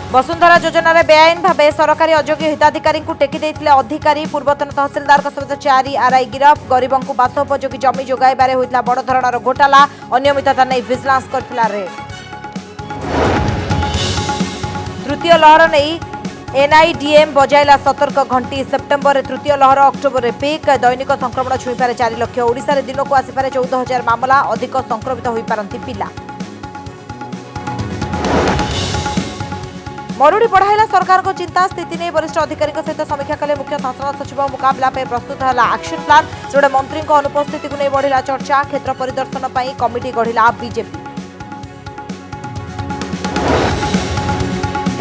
वसुंधरा योजना रे बेआईन भावे सरकारी अयोग्य हिताधिकारी टेकी देथिले अधिकारी पूर्वतन तहसीलदार समेत 4 आरआई गिरफ गरीबों को बासोपयोगी जमी जोगाइबारे होइतला बड़ धरणर घोटाला अनियमितता नै विजिलेंस करथिला रेड। तृतीय लहर नै एनआईडीएम बजाइला सतर्क घंटी सेप्टेम्बर तृतीय लहर अक्टोबर पीक दैनिक संक्रमण छुईपारे 4 लाख ओडिशा रे दिन को आसीपारे 14,000 मामला अधिक संक्रमित होई पारंती पिला। मरुड़ी बढ़ाइला सरकार को चिंता स्थिति नहीं वरिष्ठ अधिकारी सहित समीक्षा कले मुख्य शासन सचिव मुकाबला पे प्रस्तुत है एक्शन प्लान जोड़े मंत्री अनुपस्थिति को नहीं बढ़िला चर्चा क्षेत्र परिदर्शन पर कमिटी गढ़िला बीजेपी।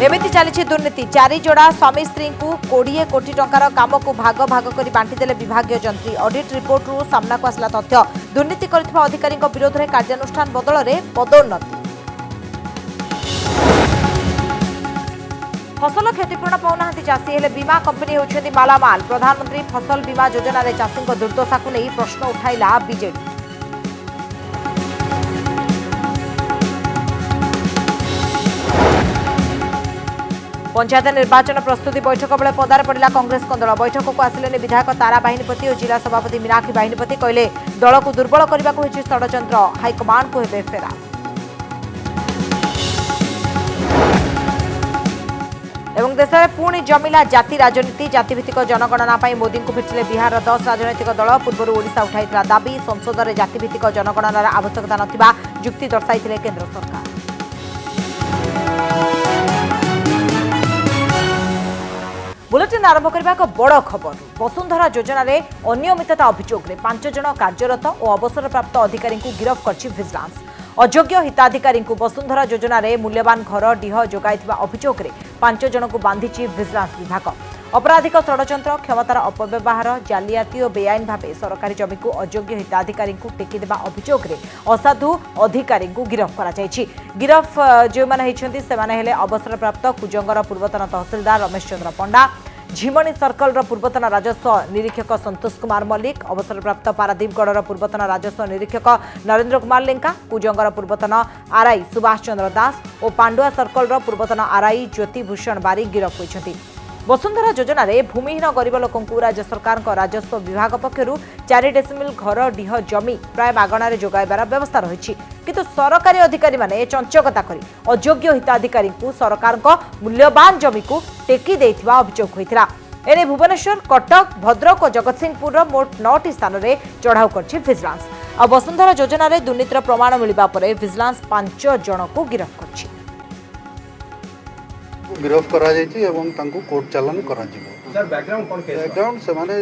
एमिति चली दुर्नीति 4 जोड़ा स्वामी स्त्री को 20 कोटी टंकार काम को भाग भाग कर बांटिदेले विभागीय जंत्री ऑडिट रिपोर्ट रु सामना को आसला तथ्य दुर्नीति करथिबा अधिकारी विरोध में कार्यानुष्ठान बदल में पदोन्नति। फसल क्षतिपूरण पाऊना चाषी हेले बीमा कंपनी होती मालामाल प्रधानमंत्री फसल बीमा योजना रे चाषी दुर्दशा को नहीं प्रश्न उठाइला बीजेडी। पंचायत निर्वाचन प्रस्तुति बैठक बेले पदार पड़ा कांग्रेस दल बैठक को आसिले विधायक तारा बाहिनीपति और जिला सभापति मीनाक्षी बाहिनीपति कहले दल को दुर्बल करने को षड्यंत्र हाइकमांड को हेबे फेरा। एवं देश में पुणी जमिला जाति राजनीति जातिभित्तिक जनगणना मोदी को भेटिले बिहार 10 राजनैतिक दल पूर्व ओडिशा उठाइथिला दाबी संसद में जातिभित्तिक जनगणनार आवश्यकता नथिबा जुक्ति दर्शाइथिले केंद्र सरकार। बुलेटिन आरंभ करबा एक बड़ खबर वसुंधरा योजना रे अनियमितता अभियोग 5 जन कार्यरत और अवसरप्राप्त अधिकारी को गिरफ्त करछि विजिलेंस। अयोग्य हिताधिकारी वसुंधरा योजना रे मूल्यवान घर डीह जोगाइथिबा अभियोग 5 जन को बांधिछि विजिलेंस विभाग। अपराधिक षड्यंत्र क्षमतार अपव्यवहार जालियाती और बेआईन भावे सरकारी जमी को अयोग्य हिताधिकारी टेकी देबा अभियोग असाधु अधिकारी को गिरफ्त करा जायछि। गिरफ जो माने हेछन्ति सेमाने हेले अवसरप्राप्त कुजंगर पूर्वतन तहसीलदार रमेश चंद्र पंडा झिमणी सर्कल पूर्वतन राजस्व निरीक्षक संतोष कुमार मल्लिक अवसरप्राप्त पारादीपगढ़ पूर्वतन राजस्व निरीक्षक नरेंद्र कुमार लेंका कुजंगर पूर्वतन आरआई सुभाष चंद्र दास और पांडुआ सर्कल पूर्वतन आरआई ज्योति भूषण बारिक गिरफ होइछन्ति। वसुंधरा योजना रे भूमिहीन गरीब लोकंकु राज्य सरकार राजस्व विभाग पक्षरु 4 डेसिमिल घर डीह जमी प्राय मागणार जोगाइबार व्यवस्था रही किंतु सरकारी अधिकारी माने चंचकता करी अयोग्य हिताधिकारी को सरकार मूल्यवान जमी को टेकी देथिबा अभियोग होइथिला। एने भुवनेश्वर कटक भद्रक और जगतसिंहपुर मोट 9टी स्थान में चढ़ाऊ करछि विजिलेंस। आ वसुंधरा योजना रे दुर्नीतिर प्रमाण मिलिबा परे विजिलेंस 5 जन को गिरफ्त करछि। गिरफ्त करा जायछि एवं तांको कोर्ट चालान करा जिवो। सर बैकग्राउंड कोन केस बैकग्राउंड से माने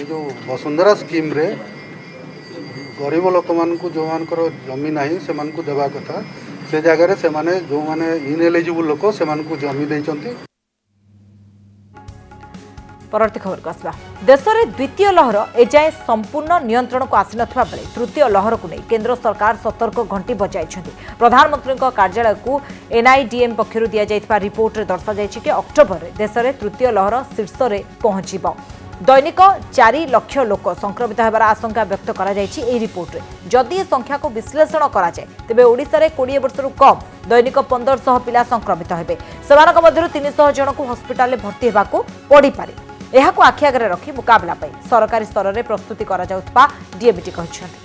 जो वसुंधरा स्कीम रे गरीब लोक मान को जो मानकर जमी नाही से मान को देबा कथा से जगह रे से माने जो माने इनएलिजिबल लोक से मान को जमी दैछन्ति। परवर्ती खबर को आसवा देश में द्वितीय लहर एजाए संपूर्ण नियंत्रण को आसी नथिबा बेले तृतीय लहर को नहीं केंद्र सरकार सतर्क घंटी बजाई प्रधानमंत्री कार्यालय को एनआईडीएम पक्षर दि जाइथिबा रिपोर्ट रे दर्शा जायछि कि अक्टोबर रे देश में तृतीय लहर शीर्ष रे पहुंचीबो। दैनिक 4 लाख लोक संक्रमित होबार आशंका व्यक्त करा जायछि एही रिपोर्ट रे। जदि ए संख्या को विश्लेषण करा जाय तेबे ओडिसा रे 20 वर्षरु कम दैनिक 1500 पिला संक्रमित हेबे। सेमानक मध्यरु 300 जन को हॉस्पिटल में भर्ती हेबाकू पड़ी पारे। एहाकू आखि आगे रखी मुकाबला पाई सरकारी स्तर में प्रस्तुति करा जाउतबा डीएमटी कहछन्ति।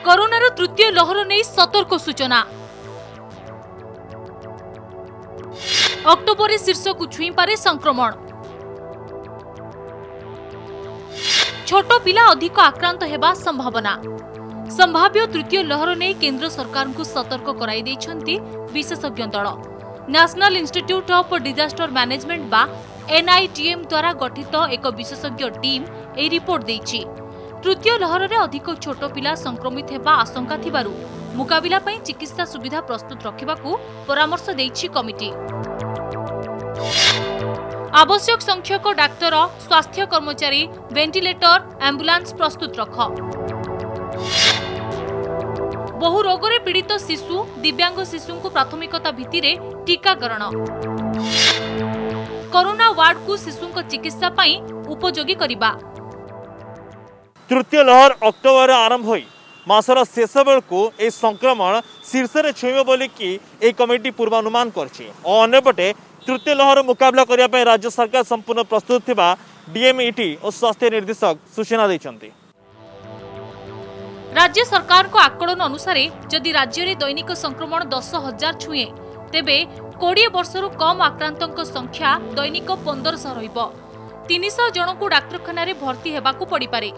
कोरोनार तृतीय लहर नहीं सतर्क सूचना अक्टोबर शीर्ष को छुई पारे संक्रमण छोट पिला अधिक आक्रांत हेबा संभावना संभाव्य तृतीय लहर नहीं केंद्र सरकार को सतर्क कराई देछन्ति विशेषज्ञ दल। National institute of disaster management बा एनआईटीएम द्वारा गठित एक विशेषज्ञ टीम ए रिपोर्ट देछि। तृतीय लहर रे अधिक छोट पिला संक्रमित हेबा आशंका थिबारु मुकाबिला पई चिकित्सा सुविधा प्रस्तुत रखिबाकू परामर्श देछि कमिटी। आवश्यक संख्यक डाक्तर स्वास्थ्य कर्मचारी वेंटिलेटर एम्बुलेंस प्रस्तुत रख बहु रोगरे पीड़ित शिशु दिव्यांग शिशु को प्राथमिकता भित्तिरे टीकाकरण कोरोना वार्ड को शिशु को चिकित्सा पाई उपयोगी करिबा। तृतीय लहर अक्टोबर आरंभ होई मासर शेष बेलू ए संक्रमण शीर्ष में छुईब बोलिकी ए कमिटी पूर्वानुमान करपटे तृतीय लहर मुकाबला करने राज्य सरकार संपूर्ण प्रस्तुत थिबा डीएमईटी और स्वास्थ्य निर्देशक सूचना देइछन्ति। राज्य सरकार को आकलन अनुसार जदि राज्य में दैनिक संक्रमण 10,000 छुए तेबे 20 वर्षर कम आक्रांतों संख्या दैनिक 1500 रहिबो। 300 जन को डाक्तरखाना भर्ती हेबाकू पड़ी पारे।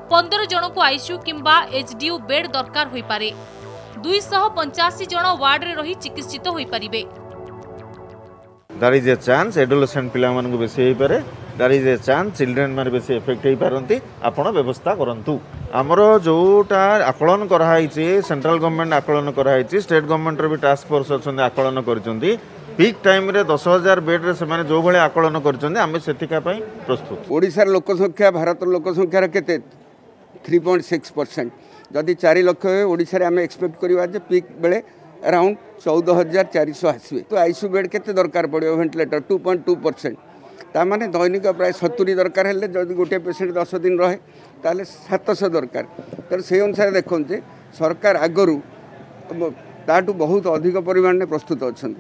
15 जन को आईसीयू किंबा एचडीयू बेड दरकार होई पारे। 285 जन वार्ड रे रही चिकित्सित होई परिबे। There is a chance adolescent पिला मान को बेसी हेई पारे। There is a chance children माने बेसी इफेक्ट हेई पारंती। आपण व्यवस्था करंतु। हमरो जोटा आकलन कराइछि सेंट्रल गवर्नमेंट आकलन कराइछि स्टेट गवर्नमेंट रे भी टास्क फोर्स अछन आकलन करचंती। पीक टाइम रे 10,000 बेड रे से माने जो भले आकलन करचंती आमे सेतिका पई प्रस्तुत। ओडिसा लोक संख्या भारत लोक संख्या रे केते 3.6%। जदि 4 लाख ओडिसा रे आमे एक्सपेक्ट करिवा जे पीक बेले अराउंड 14,400 आसवे तो आईसीयू बेड केते दरकार पड़ो वेंटिलेटर 2.2%। ता माने दैनिक प्राय 70 दरकार हेले जदि गोटे पेशेंट 10 दिन रहे ताले 700 दरकार। तर से अनुसार देखों जे सरकार आगरू ताटू बहुत अधिक परिमाण में प्रस्तुत अछन।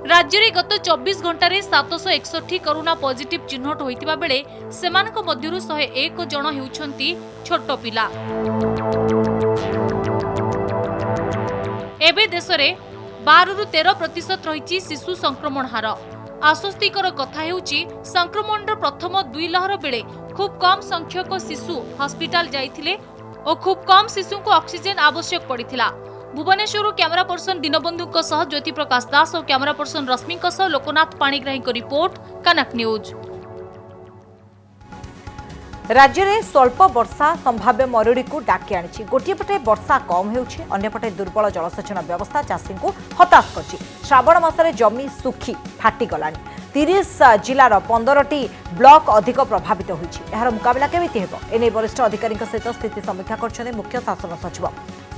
राज्य में गत 24 घंटे 761 कोरोना पॉजिटिव चिन्हट होइतिबा बेले सेमानक मध्यरु 101 जन हेउछंती छोट पिला। एबे देश में 12 रु 13% रही शिशु संक्रमण हार। आश्वस्तिकर कथा हेउची संक्रमण प्रथम 2 लहर बेले खूब कम संख्यक शिशु हॉस्पिटल जाइथिले और खूब कम शिशु को ऑक्सीजन आवश्यक पड़िथिला। भुवनेश्वर कैमरा पर्सन दीनबंधु सह ज्योति प्रकाश दास और कैमरा पर्सन रश्मि सह लोकनाथ पाणिग्राही रिपोर्ट कनक न्यूज। राज्य में स्वल्प वर्षा संभाव्य मरुड़ी को डाकी आनी। गोटे पटे वर्षा कम होउछि, अन्य पटे दुर्बल जलसेचन व्यवस्था चाषी को हताश करछि। श्रावण मासरे जमी सुखी फाटी गलानी। 30 जिलार 15टी ब्लॉक अधिक प्रभावित होइछि। एहार मुकाबला केमिति हेबो एने वरिष्ठ अधिकारी सहित स्थिति समीक्षा करछने मुख्य शासन सचिव।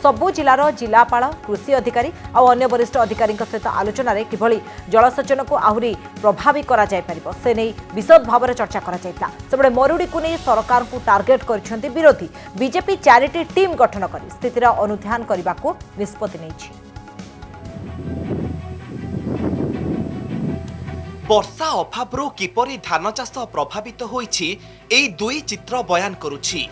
सबु जिलार जिलापाल कृषि अधिकारी और अन्य वरिष्ठ अधिकारी सहित आलोचना रे किभली जलसेचन को आहुरी प्रभावी करा जाय परिबो से नै विशद भाव में चर्चा करा जायता। सेबडे मरुड़ी को नै सरकार को टार्गेट करछन्ती विरोधी। बीजेपी 4टी टीम गठन करी स्थितिर अनुध्यान करबा को निष्पत्ति नैछि। वर्षा अभाव किपरि धान चाष प्रभावित होइछि एई दुई चित्र बयान करुछि।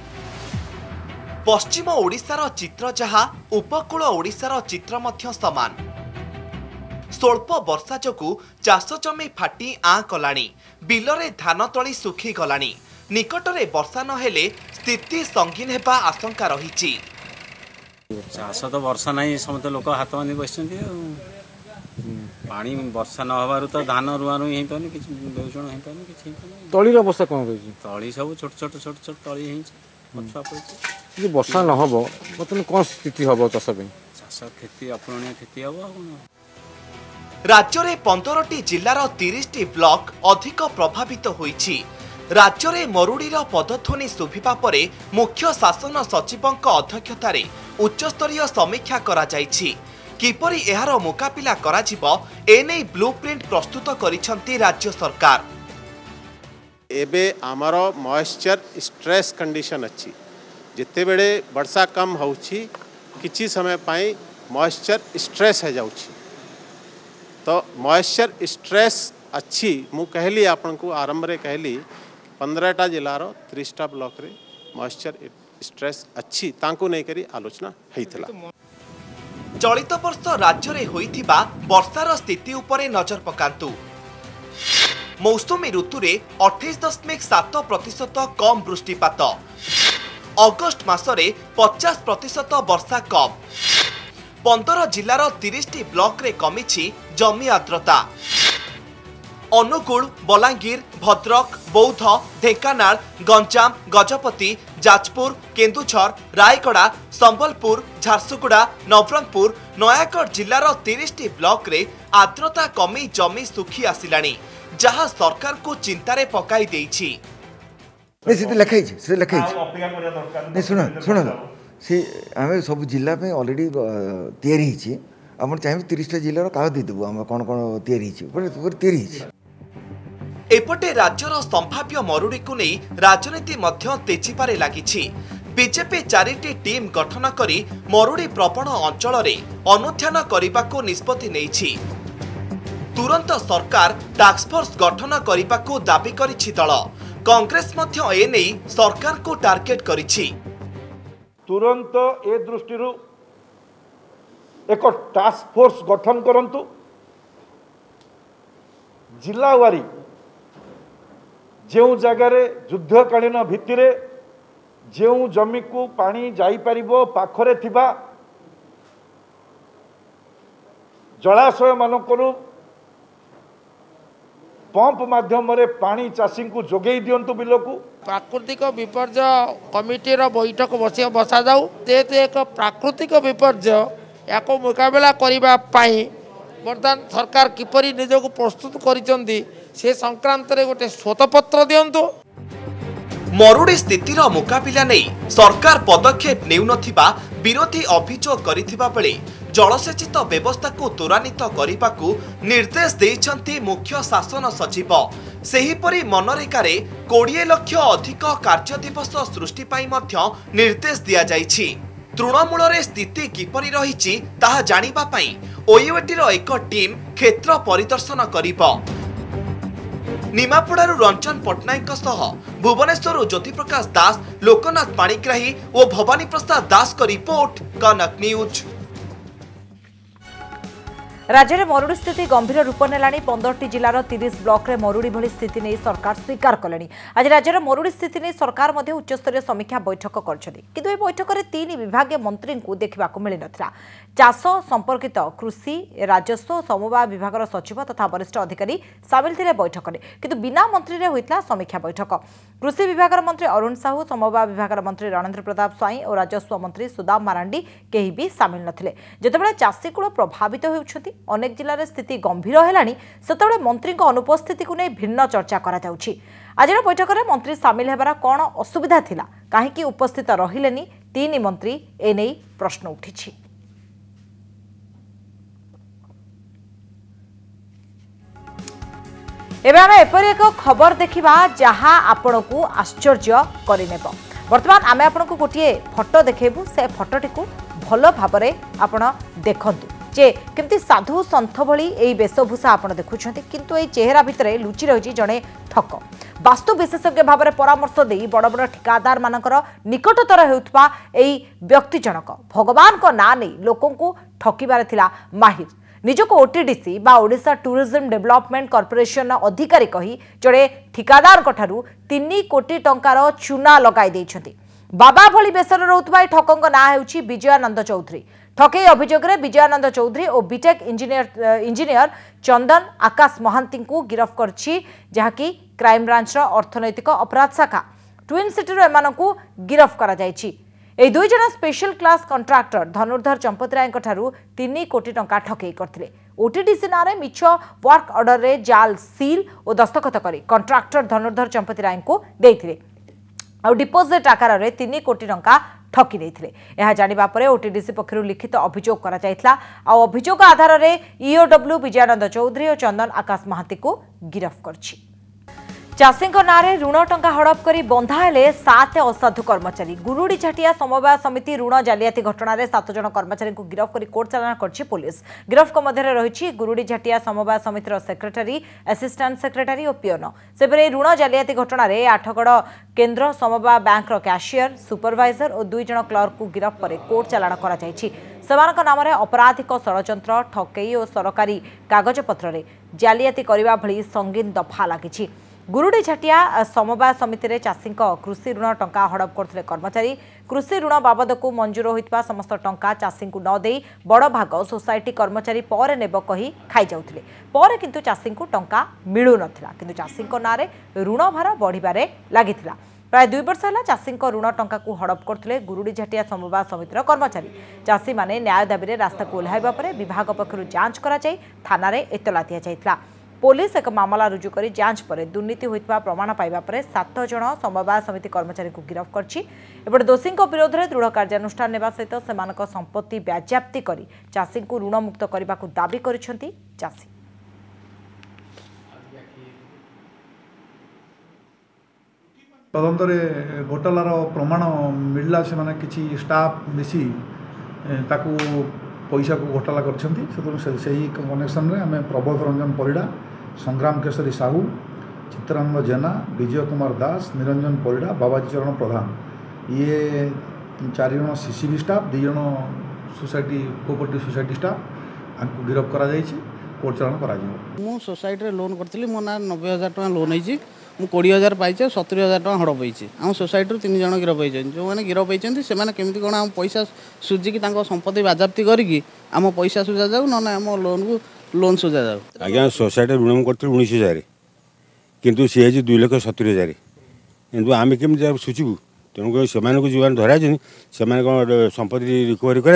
पश्चिम ओडिशार चित्र जहा उपकूल ओडिशार चित्र मध्य समान। स्वल्प वर्षा जोगु चाष जमी फाटी आँ कलाणी। बिलरे धान तली सुखी गलाणी। निकटरे वर्षा नहेले स्थिति संगीन हेबा आशंका रहिछि। चाष तो वर्षा नहीं समस्त लोक हाथ बांधि बसଛନ୍ତି पानी वर्षा न हबारु तो धान रुआ रुई हेई पानी किछ बेउषण हेई पानी किछ तळीर अवस्था कोन होइछि। तळी सब छोट छोट तळी हेइछि पछुआ पड़छि। जे वर्षा न हबो मतलब कोन स्थिति हबो चाष पे चाष खेती अपूरणीय खेती हबो। राज्य में 15टी जिलार 30टी ब्लॉक अधिक प्रभावित होइछि। राज्य में मरुड़ीर पदध्वनि शुभिबा परे मुख्य शासन सचिवक अध्यक्षतार उच्चस्तरीय समीक्षा करा जाइछि। किपरि एहार मुकाबिला करा जिवो एने ब्लूप्रिंट प्रस्तुत करिसंती राज्य सरकार। एबे आमर मॉइस्चर स्ट्रेस कंडीशन अच्छी जिते बेले वर्षा कम होउछि किछि समय पाई मॉइस्चर स्ट्रेस है जाउछि। तो मॉइस्चर स्ट्रेस अच्छी मु कहली आपन को आरंभ रे कहली 15टा जिलार 30टा ब्लॉक रे मॉइस्चर स्ट्रेस अच्छी तांको नै करी आलोचना हेइतला। चलित वर्ष राज्य में होइथिबा वर्षार स्थिति उपरे नजर पकांतु। मौसुमी ऋतु रे 28.7% कम वृष्टिपात। अगस्ट मासरे 50% वर्षा कम। 15 जिलार 30टी ब्लॉक रे कमिछि जमी आर्द्रता। अनुगुल, बलांगीर, भद्रक, बौद्ध, ढेंकानाल, गंजाम, गजपति, जाजपुर, केन्दुझर, रायगड़ा, संबलपुर, झारसुगुड़ा, नवरंगपुर, नयागढ़ जिलार 30टी ब्लॉक रे आर्द्रता कमी जमी सुखी आसिलानी जहाँ सरकार को चिंतारे पकाई देइछि। सब जिला पे ऑलरेडी तैयारी आम चाहिए 30टा जिलार कागज देदेबू आम कौन कौन तैयारी। एपटे राज्यर संभाव्य मरुड़ी को नहीं राजनीति मध्य तेजिबारे लागिछि। बीजेपी 4टी टीम गठन करी मरुड़ी प्रवण अंचल अनुध्यान करने को निष्पत्ति नेइछि। तुरंत सरकार टास्कफोर्स गठन करने को दाबी करिछि दल। कांग्रेस मध्य एने सरकार को टार्गेट करिछि। तुरंत ए दृष्टि एक टास्क फोर्स गठन करंतु। जिलावारी जो जगार युद्धकालीन भित्तिरे जो जमी को पानी जाई परिबो पाखरे थिबा जलाशय मानकरू पंप माध्यम पानी चाषी को जोगे दिंतु बिल को। प्राकृतिक विपर्यय कमिटी बैठक बसा जाऊ जेहेतु एक प्राकृतिक विपर्यय या मुकाबला करने बर्तमान सरकार किपरि निजक प्रस्तुत करिसेंती से संक्रांत रे गोटे श्वेतपत्र दिंतु। मरुड़ी स्थितिर मुकाबला नहीं सरकार पदक्षेप नेउनथिबा विरोधी अभियोग करिथिबा बेले जलसेचित व्यवस्था को त्वरान्वित करने को निर्देश देइछंती मुख्य शासन सचिव। सेहीपरि मनरेगा 20 लाख अधिक कार्य दिवस सृष्टि पाई मध्य निर्देश दिया जाइछि। तृणमूल स्थिति किपरि रहिछि ताहा जानिबा पई ओयूएटी एक टीम क्षेत्र परिदर्शन करिबो। निमापड़ारू रंजन पट्टनायक सह भुवनेश्वर ज्योतिप्रकाश दास, लोकनाथ पाणिग्राही और भवानी प्रसाद दास का रिपोर्ट, कनक न्यूज। राज्य में मरुड़ी स्थिति गंभीर रूप नेलानी। 15टी जिलार 30 ब्लॉक रे मरुड़ी भली स्थिति नहीं सरकार स्वीकार कले। आज राज्य में मरुड़ी स्थिति नहीं सरकार मध्य उच्चस्तरीय समीक्षा बैठक करछथि, किंतु ए बैठक में 3 विभागीय मंत्री को देखा मिल नथिला। चाष संपर्कित कृषि, राजस्व और समवाय विभाग सचिव तथा वरिष्ठ अधिकारी सामिल थे बैठक में, किंतु बिना मंत्री रे होइतला समीक्षा बैठक। कृषि विभाग मंत्री अरुण साहू, समवाय विभाग मंत्री रणेंद्र प्रताप स्वाई और राजस्व मंत्री सुदाम मारांडी केही भी सामिल नथिले। जेतेबेले चाषीकूल प्रभावित होउछथि, अनेक जिले स्थिति गंभीर हेलानी, सेतेबेले मंत्री अनुपस्थिति को नहीं भिन्न चर्चा करा जाउछि। आज बैठक में मंत्री सामिल हेबार कौन असुविधा थिला, काहेकि उपस्थित रहिलेनी 3 मंत्री एने प्रश्न उठिछि। एबे आमे एपरि एक खबर देखिबा जहां आपण को आश्चर्य करिनेब। वर्तमान आमे आपण को गोटिए फोटो देखेबु, से फोटोटी को भलो भाबरे आपण देखंतु जे केमती साधु सन्थ भली एई वेशभूषा आपण देखुछंती, किंतु एई चेहरा भितरे लुचि रहिछि जणे ठक। वास्तु विशेषज्ञ भाव में परामर्श दे बड़ बड़ ठिकादार मानकर निकटतर हेउथबा एई व्यक्ति जनक भगवान को ना नहीं लोकों को ठकिबारे थिला माहिर। निजको ओटीडीसी बा ओडिशा टूरिज्म डेवलपमेंट कॉर्पोरेशन अधिकारी कही जड़े ठिकादार ठारू 3 कोटी टंकार चूना लगाई देइछंती। बाबा भली बेसर रोथबा ठकंग ना हेउछि विजयानंद चौधरी। ठकई अभियोग में विजयानंद चौधरी और बीटेक इंजीनियर चंदन आकाश महांती को गिरफ्त करछि, जहाँकि क्राइम ब्रांच अर्थनैतिक अपराध शाखा ट्विन सिटी एमानकु गिरफ्त करा जायछि। ए 2 जन स्पेशल क्लास कंट्राक्टर धनुर्धर चंपत राय 3 कोटी टंका ठकई करथिले। ओटीडीसी नारे मिछ वर्क ऑर्डर रे जाल सील और दस्तखत करी कंट्राक्टर धनुर्धर चंपत राय को देथिले और डिपोजिट आकार रे 3 कोटी टंका ठकी देथिले। यह जानिबा परे ओटीडीसी पक्षरु लिखित अभियोग करा जायतला आ अभियोग आधार रे ईओडब्ल्यू विजयानंद चौधरी और चंदन आकाश महांती को गिरफ्त करछि। चाषी नारे ऋण टंका हड़प करी बंधा हेले 7 असाधु कर्मचारी। गुरुड़ी झाटिया समवाय समिति ऋण जालियाती घटना 7 जन कर्मचारी को गिरफ्त कर कोर्ट चालाण करछि पुलिस। गिरफ्त मध्य रही गुरुड़ी झाटिया समवाय समितिर सेक्रेटारी, असिस्टेंट सेक्रेटारी और पिओन। सेपरे ऋण जालियाती घटना 8गड़ केन्द्र समवाय बैंक कैशियर, सुपरवाइजर और 2 जन क्लर्क को गिरफ्त कर कोर्ट चालाण करा जायछि। सेमानक नाम अपराधिक षड़यंत्र, ठकई और सरकारी कागजपत्र रे जालियाती करबा भली संगीन दफा लागिछि। गुरुड़ी झाटिया समवाय समिति चाषी कृषि ऋण टंका हड़प करथिले कर्मचारी। कृषि ऋण बाबद को मंजूर होइतबा समस्त टंका चाषी को न देई बड़ भाग सोसाइटी कर्मचारी पर नेब कही खाई जाउथिले। पर किंतु चाषी को टंका मिलु नथिला, किंतु चाषी नारे ऋण भार बढ़िबारे लागिथिला। प्राय 2 वर्ष है चाषी ऋण टंका को हड़प करथिले गुरुड़ी झाटिया समवाय समितिर कर्मचारी। चाषी माने न्याय दाबी रास्ता को ओह्लाइबा परे विभाग पक्षरु जांच करा जाई थाना रे एतला दिया जायतला। पुलिस एक मामला रुजु कर जांच पर दुर्नीति होइतबा प्रमाण पाइबा पर 7 जन समवाय समिति कर्मचारी को गिरफ्त करछि। एपटे दोषी विरोध में दृढ़ कार्यानुष्ठान नेबा सहित सेमानक संपत्ति बाज्याप्ति करी चाषी को ऋण मुक्त करने को दाबी करिसेंती चाषी। तदंतरे घोटालार प्रमाण मिलला से माने किछि स्टाफ मिसी ताकू पैसा को घोटाला करछंती सही कनेक्शन में आम प्रबोध रंजन परिड़ा, संग्राम केशरी साहू, चित्रांग जेना, विजय कुमार दास, निरंजन परिड़ा, बाबाजी चरण प्रधान ये 4 जन सीसीबी स्टाफ 2 जन सोसाइटी कोऑपरेटिव सोसाइटी स्टाफ आंको गिरफ्त करा जायछि कोर्ट चालान करा जिवो। मु सोसाइटी रे लोन करथिली मो ना 90,000 टका लोन होईछि मु 20,000 पाइछे 70,000 टका हड़प होईछि हम सोसाइटी 3 जन गिरफ्त होईछन जो माने गिरफ्त होईछन से माने केमिति कोन हम पैसा सुजी की तांको संपत्ति बाजाप्ति करी की हम पैसा सुजा जाऊ न हम लोन को लोन सुजा जाऊ। आज्ञा सोसाइटी ऋण करथिली 19,000 किंतु सी है 2,70,000 किंतु आम केमी सुचबू तेणुक से जो धरा से संपत्ति रिकवरी कर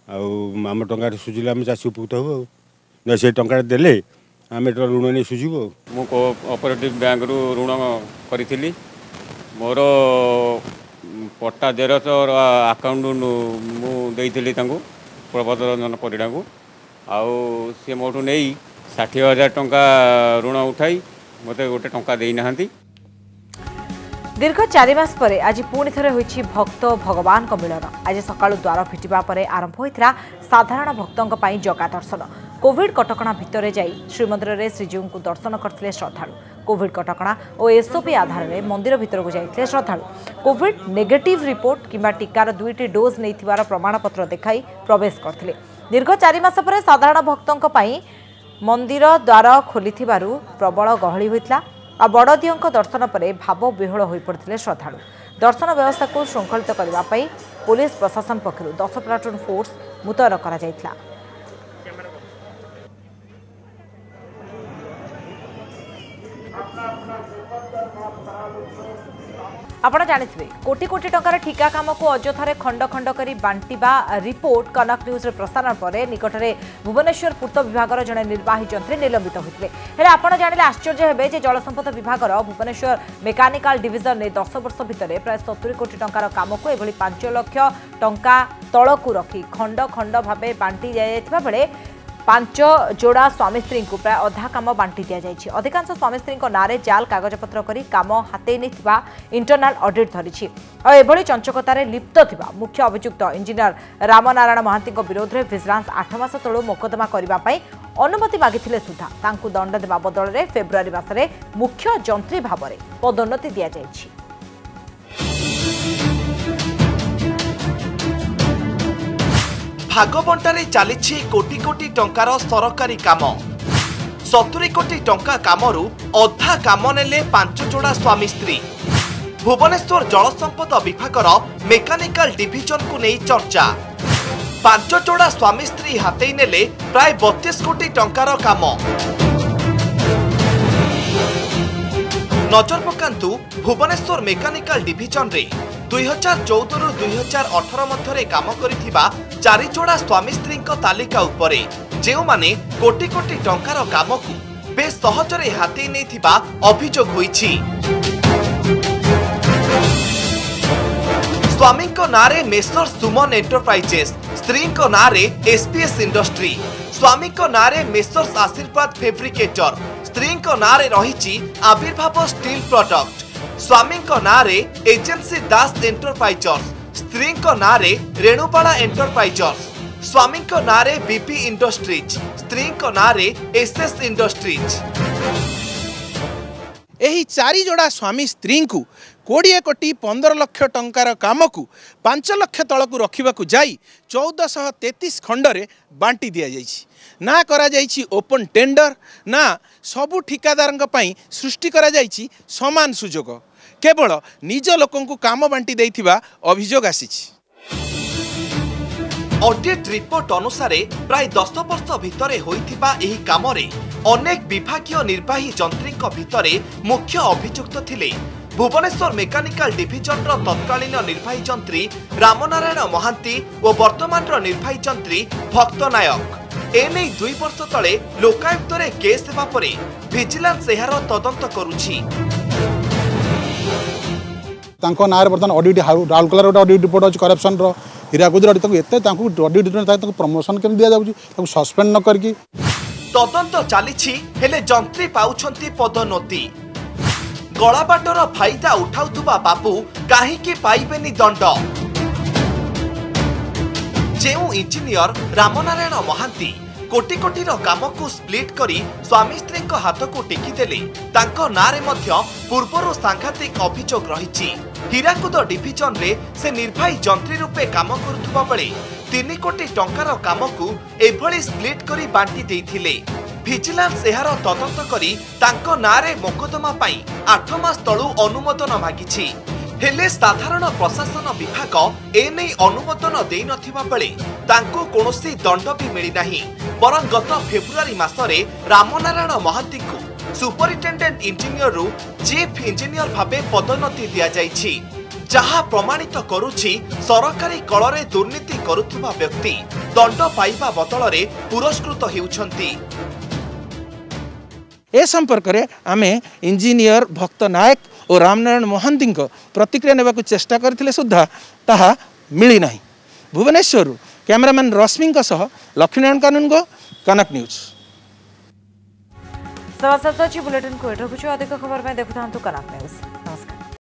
आम टाँग सुझिले आम चाषी उपकृत हो से टाँग देले आम ऋण नहीं सुझबू। मु कोऑपरेटिव बैंक रु ऋण करी मोर पट्टा जेरस आकाउंट मुझे प्रबोध रंजन परिड़ा को आउ सी मोठू नहीं 60,000 टंका ऋण उठाई मते गोटे टंका देना। दीर्घ 4 मास पर आज पुणी थे होईछि भक्त भगवान का मिलन। आज सकाळु द्वार फिटिबा परे आरंभ होइथिरा साधारण भक्तों पई जगा दर्शन। कोविड कटकणा भितर जाई श्रीमंदिर में श्रीजीव को दर्शन करथिले श्रद्धालु। कोविड कटकणा और एसओपी आधार में मंदिर भितर को जाइथिले श्रद्धालु। कोविड नेगेटिव रिपोर्ट किंबा टीकार 2टी डोज नैथिबार प्रमाणपत्र देखाई प्रवेश करथिले। दीर्घ 4 मास पर साधारण भक्तों पई मंदिर द्वार खोलिथिबारु प्रबल गहली होइतला। आ बड़दियों दर्शन पर भाव विह्वल हो पड़ते श्रद्धालु। दर्शन व्यवस्था को श्रृंखलित करने पुलिस प्रशासन पक्षर 10 प्लाटून फोर्स मुतयन करा जायथिला। आपण जानिथिबे कोटी कोटी टंकार ठिका काम को अजथारे खंड खंड करी बांटिबा रिपोर्ट कनक न्यूज रे प्रसारण पर निकटरे भुवनेश्वर पूर्त विभागर जड़े निर्वाही जंत्री निलंबित होते। हेले आपण जानिले आश्चर्य हेबे जे जलसंपद विभागर भुवनेश्वर मेकानिकल डिविजन ने 10 वर्ष भितर प्राय 70 कोटी टंकार काम को एभली 5 लाख टंका तळकू रखी खंड खंड भाबे बांटी जायथिबा बेले 5 जोड़ा स्वामी स्त्री को प्राय अधा काम बांटी दि जाइछि। अधिकांश स्वामी स्त्री नारे जाल कागजपत्र करी काम हाते नहीं इंटरनाल ऑडिट धरी एभली चंचकतार लिप्त थिबा मुख्य अभियुक्त इंजीनियर रामनारायण महांती विरोध में विजिलेंस 8 मास तलू मोकदमा करने अनुमति मागिथिले सुधा तांकु दंड देवा बदल में फेब्रुआरी मासरे मुख्य जंत्री भाव में पदोन्नति दि जाइछि। भागबंटारे चली कोटी कोटी टंकार सरकारी काम 70 कोटी टंका कामरू अधा काम नेले 5 जोड़ा स्वामी स्त्री। भुवनेश्वर जलसंपद विभागर मेकानिकल डिविजन को नहीं चर्चा 5 जोड़ा स्वामी स्त्री हाथई नेले प्राय 32 कोटी टंकार काम। नजर पकांतु भुवनेश्वर मेकानिकल डिविजन रे 2014 रु 2018 मध्य काम करिथिबा 4 जोड़ा स्वामी स्त्री तालिका उपरे जेउ माने कोटी कोटी टंकार काम को बेस सहजरे हाथी नैथिबा अभियोग होईछि। स्वामी नारे मेसर सुमन एंटरप्राइजेस, स्त्री नारे एसपीएस इंडस्ट्री, स्वामी नारे मेसर्स आशीर्वाद फेब्रिकेटर, स्त्री नारे रही आविर्भाव स्टील प्रोडक्ट, स्वामी नारे एजेंसी दास एंटरप्राइजर्स, स्त्री नारे रेणुपाड़ा एंटरप्राइजर्स, स्वामी नारे बीपी इंडस्ट्रीज, स्त्री नारे एसएस इंडस्ट्रीज। एही 4 जोड़ा स्वामी स्त्री को 20 कोटी 15 लाख टंकार काम को 5 लाख तलक रखा जाई 1433 खंडरे बांटी दि जाइछि। ना करा जाइछि ओपन टेंडर ना सबु ठिकादार सृष्टि करा जाइछि समान सुजोग केवल निज लोकन को काम बांटी देइथिबा अभियोग आसीछि। ऑडिट रिपोर्ट अनुसार प्राय 10 वर्ष भितर होइथिबा एही कामरे अनेक विभागीय निर्वाही जंत्री भितर मुख्य अभियुक्त थिले भुवनेश्वर मेकानिकल डिविजन तत्कालीन निर्वाही जंत्री रामनारायण महांती और वर्तमान निर्वाही जंत्री भक्त नायक। एने 2 वर्ष तले लोकायुक्त रे केस हेबा परे विजिलेंस एहार तदंत करुछि। तांको नारे बर्तमान ऑडिट राउरकेला ऑडिट रिपोर्ट अछि करप्शन रो हीराकुद ऑडिट एते तांको ऑडिट तांको प्रमोशन केम दिया जाउछि तांको सस्पेंड न करकी तदंत चली हेले जंत्री पाउछंती पदोन्नति। कलाबाटर फायदा उठाउथुबा बापू काहींकी पाइबेनी दंड। जेउ इंजीनियर रामनारायण महांती कोटी कोटी काम को स्प्लिट करी स्वामी स्त्री हाथ को टेकी देले तांको नारे मध्य पूर्वर सांघातिक अभियोग रही। हीराकुद डिविजन रे से निर्वाही जंत्री रूपे काम करुवा बेले 3 कोटी टंकार काम को एभली स्प्लिट करी बांटी देइथिले। विजिलेंस एहार तदंत करी तांको नारे मोकदमा पाई 8 मास तळु अनुमोदन मागिछि। हेले साधारण प्रशासन विभाग एने अनुमोदन देई नथिबा बेले तांको कोनोसी दंड भी मिली नाही। बरं गत फेब्रुआरी मासरे रामनारायण महांती को सुपरिटेंडेंट इंजीनियर रु चीफ इंजीनियर भाबे पदोन्नति दिया जाइछि, जहा प्रमाणित करुछि सरकारी कଳରେ दुर्नीति करुथुबा व्यक्ति दंड पाइबा बदଳରେ पुरस्कृत हेउछंती। ए संपर्क में आमे इंजीनियर भक्त नायक और रामनारायण महांती प्रतिक्रिया नेबाकु चेष्टा करथिले सुद्धा ताहा मिली नाही। भुवनेश्वर कैमरामैन रश्मि सह लक्ष्मीनारायण कानूनगो कनक न्यूज। सवा 7 बुलेटिन को एट रखुछु। अधिक खबर में देखुथांतु कनक न्यूज।